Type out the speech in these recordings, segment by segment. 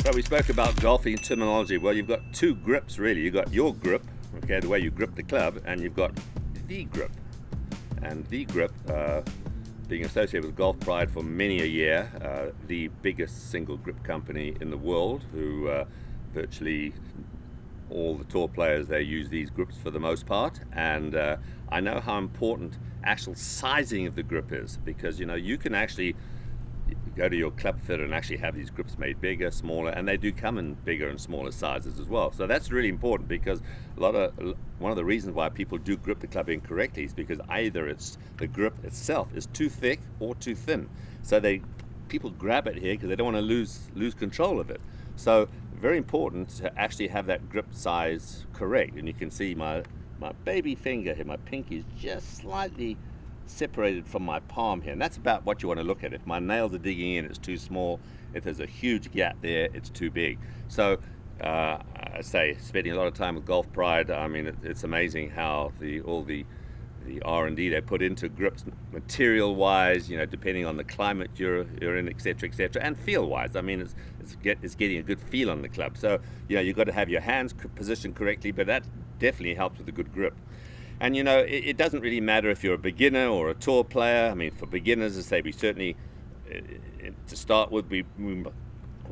So we spoke about golfing terminology. Well, you've got two grips really. You've got your grip, okay, the way you grip the club, and you've got the grip. And the grip, being associated with Golf Pride for many a year, the biggest single grip company in the world, who virtually all the tour players, they use these grips for the most part. And I know how important actual sizing of the grip is, because you can actually go to your club fitter and actually have these grips made bigger, smaller, and they do come in bigger and smaller sizes as well. So that's really important, because one of the reasons why people do grip the club incorrectly is because either it's the grip itself is too thick or too thin. So people grab it here because they don't want to lose control of it. So very important to actually have that grip size correct. And you can see my baby finger here, my pinky is just slightly separated from my palm here, and that's about what you want to look at. If my nails are digging in, it's too small. If there's a huge gap there, it's too big. So I say, spending a lot of time with Golf Pride, I mean, it's amazing how all the R&D they put into grips, material wise, depending on the climate you're in, etc., and feel wise. I mean, it's getting a good feel on the club. So you've got to have your hands positioned correctly, but that definitely helps with a good grip. And it doesn't really matter if you're a beginner or a tour player. I mean, for beginners, as I say, we certainly, to start with, we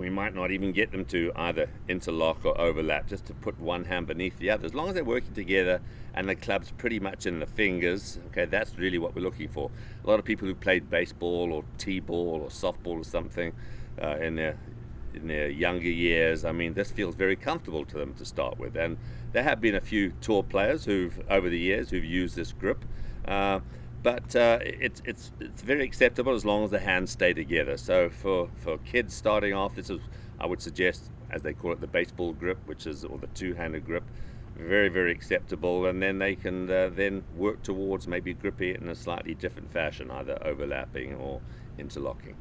might not even get them to either interlock or overlap, just to put one hand beneath the other. As long as they're working together and the club's pretty much in the fingers, okay, that's really what we're looking for. A lot of people who played baseball or t-ball or softball or something in their younger years, I mean, this feels very comfortable to them to start with. And there have been a few tour players over the years who've used this grip, but it's very acceptable as long as the hands stay together. So for kids starting off, I would suggest, as they call it, the baseball grip, or the two-handed grip. Very, very acceptable, and then they can then work towards maybe gripping it in a slightly different fashion, either overlapping or interlocking.